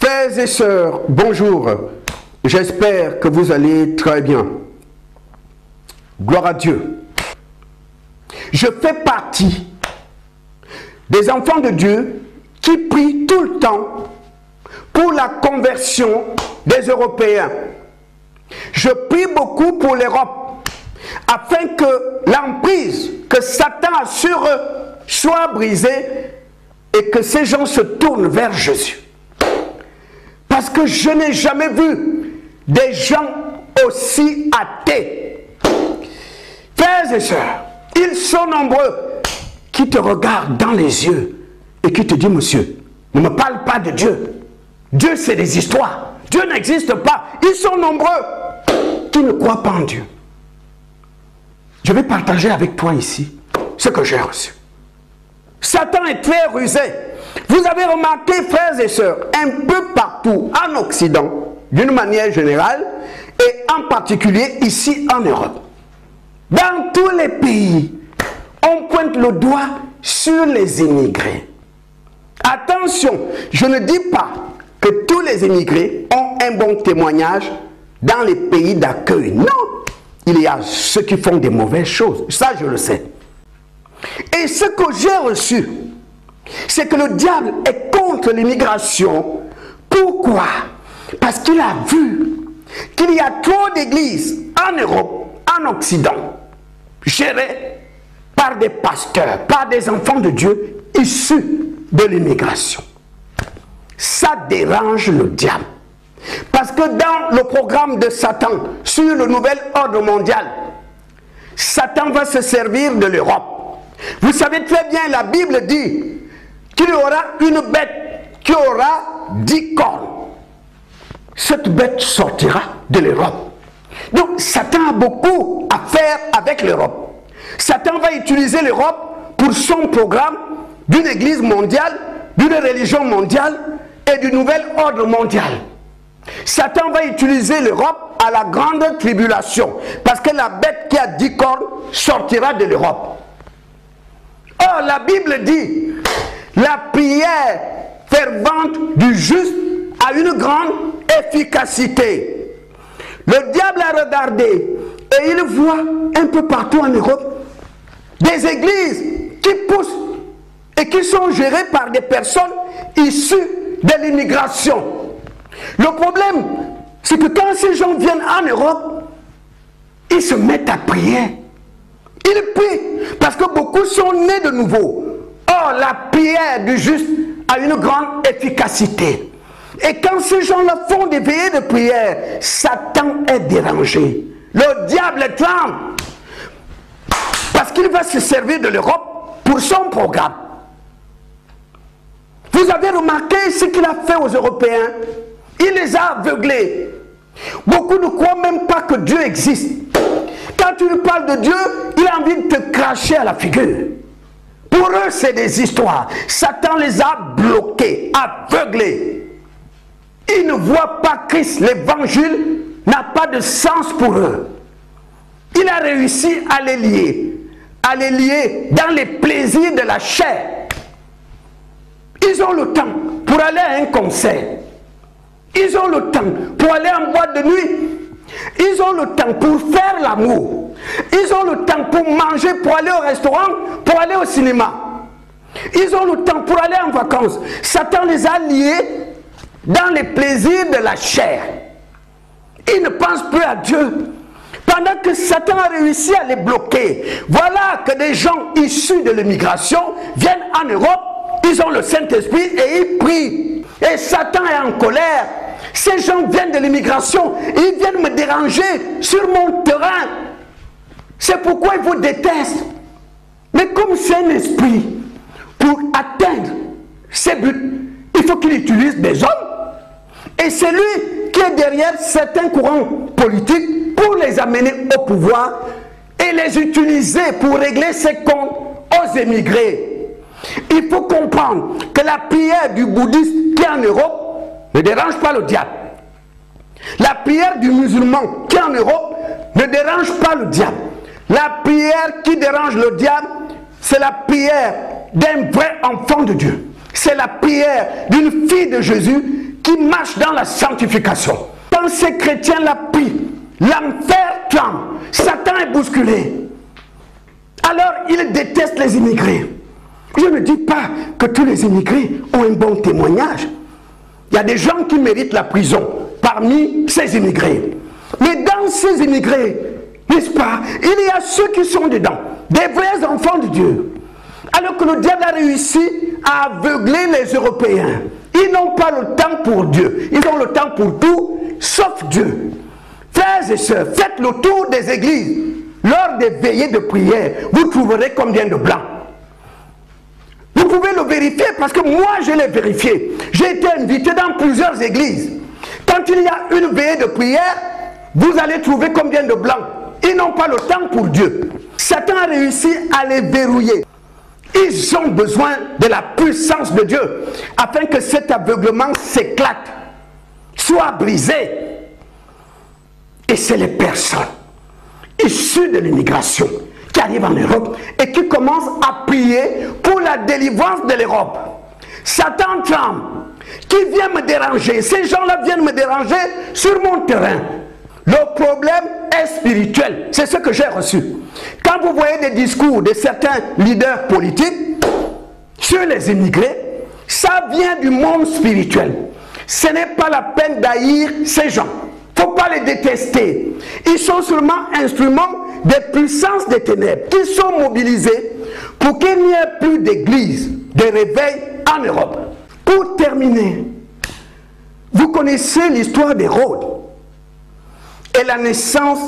Frères et sœurs, bonjour. J'espère que vous allez très bien. Gloire à Dieu. Je fais partie des enfants de Dieu qui prient tout le temps pour la conversion des Européens. Je prie beaucoup pour l'Europe afin que l'emprise que Satan a sur eux soit brisée et que ces gens se tournent vers Jésus. Parce que je n'ai jamais vu des gens aussi athées. Frères et sœurs, ils sont nombreux qui te regardent dans les yeux et qui te disent, monsieur, ne me parle pas de Dieu. Dieu, c'est des histoires. Dieu n'existe pas. Ils sont nombreux qui ne croient pas en Dieu. Je vais partager avec toi ici ce que j'ai reçu. Satan est très rusé. Vous avez remarqué, frères et sœurs, un peu partout en Occident, d'une manière générale, et en particulier ici en Europe. Dans tous les pays, on pointe le doigt sur les immigrés. Attention, je ne dis pas que tous les immigrés ont un bon témoignage dans les pays d'accueil. Non, il y a ceux qui font des mauvaises choses. Ça, je le sais. Et ce que j'ai reçu, c'est que le diable est contre l'immigration. Pourquoi? Parce qu'il a vu qu'il y a trop d'églises en Europe, en Occident, gérées par des pasteurs, par des enfants de Dieu issus de l'immigration. Ça dérange le diable. Parce que dans le programme de Satan sur le nouvel ordre mondial, Satan va se servir de l'Europe. Vous savez très bien, la Bible dit qu'il y aura une bête qui aura 10 cornes. Cette bête sortira de l'Europe. Donc Satan a beaucoup à faire avec l'Europe. Satan va utiliser l'Europe pour son programme d'une église mondiale, d'une religion mondiale et du nouvel ordre mondial. Satan va utiliser l'Europe à la grande tribulation parce que la bête qui a 10 cornes sortira de l'Europe. Or, la Bible dit, la prière fervente du juste a une grande efficacité. Le diable a regardé et il voit un peu partout en Europe des églises qui poussent et qui sont gérées par des personnes issues de l'immigration. Le problème, c'est que quand ces gens viennent en Europe, ils se mettent à prier. Ils prient parce que beaucoup sont nés de nouveau. Or, la prière du juste a une grande efficacité. Et quand ces gens-là font des veillées de prière, Satan est dérangé. Le diable tremble. Parce qu'il va se servir de l'Europe pour son programme. Vous avez remarqué ce qu'il a fait aux Européens? Il les a aveuglés. Beaucoup ne croient même pas que Dieu existe. Quand tu lui parles de Dieu, il a envie de te cracher à la figure. Pour eux, c'est des histoires. Satan les a bloqués, aveuglés. Ils ne voient pas Christ. L'évangile n'a pas de sens pour eux. Il a réussi à les lier dans les plaisirs de la chair. Ils ont le temps pour aller à un concert. Ils ont le temps pour aller en boîte de nuit. Ils ont le temps pour faire l'amour. Ils ont le temps pour manger, pour aller au restaurant, pour aller au cinéma. Ils ont le temps pour aller en vacances. Satan les a liés dans les plaisirs de la chair. Ils ne pensent plus à Dieu. Pendant que Satan a réussi à les bloquer, voilà que des gens issus de l'immigration viennent en Europe, ils ont le Saint-Esprit et ils prient. Et Satan est en colère. Ces gens viennent de l'immigration, ils viennent me déranger sur mon terrain. C'est pourquoi ils vous détestent. Mais comme c'est un esprit, pour atteindre ses buts, il faut qu'il utilise des hommes. Et c'est lui qui est derrière certains courants politiques pour les amener au pouvoir et les utiliser pour régler ses comptes aux émigrés. Il faut comprendre que la prière du bouddhiste qui est en Europe ne dérange pas le diable. La prière du musulman qui est en Europe ne dérange pas le diable. La prière qui dérange le diable, c'est la prière d'un vrai enfant de Dieu. C'est la prière d'une fille de Jésus qui ils marchent dans la sanctification. Quand ces chrétiens-là prient, l'enfer tremble, Satan est bousculé. Alors, ils détestent les immigrés. Je ne dis pas que tous les immigrés ont un bon témoignage. Il y a des gens qui méritent la prison parmi ces immigrés. Mais dans ces immigrés, n'est-ce pas, il y a ceux qui sont dedans, des vrais enfants de Dieu. Alors que le diable a réussi à aveugler les Européens. Ils n'ont pas le temps pour Dieu. Ils ont le temps pour tout, sauf Dieu. Frères et sœurs, faites le tour des églises. Lors des veillées de prière, vous trouverez combien de blancs. Vous pouvez le vérifier parce que moi je l'ai vérifié. J'ai été invité dans plusieurs églises. Quand il y a une veillée de prière, vous allez trouver combien de blancs. Ils n'ont pas le temps pour Dieu. Satan a réussi à les verrouiller. Ils ont besoin de la puissance de Dieu afin que cet aveuglement s'éclate, soit brisé. Et c'est les personnes issues de l'immigration qui arrivent en Europe et qui commencent à prier pour la délivrance de l'Europe. Satan tremble. Qui vient me déranger? Ces gens-là viennent me déranger sur mon terrain. Le problème est spirituel. C'est ce que j'ai reçu. Quand vous voyez des discours de certains leaders politiques sur les immigrés, ça vient du monde spirituel. Ce n'est pas la peine d'haïr ces gens. Il ne faut pas les détester. Ils sont seulement instruments des puissances des ténèbres qui sont mobilisées pour qu'il n'y ait plus d'église, de réveil en Europe. Pour terminer, vous connaissez l'histoire d'Hérode et la naissance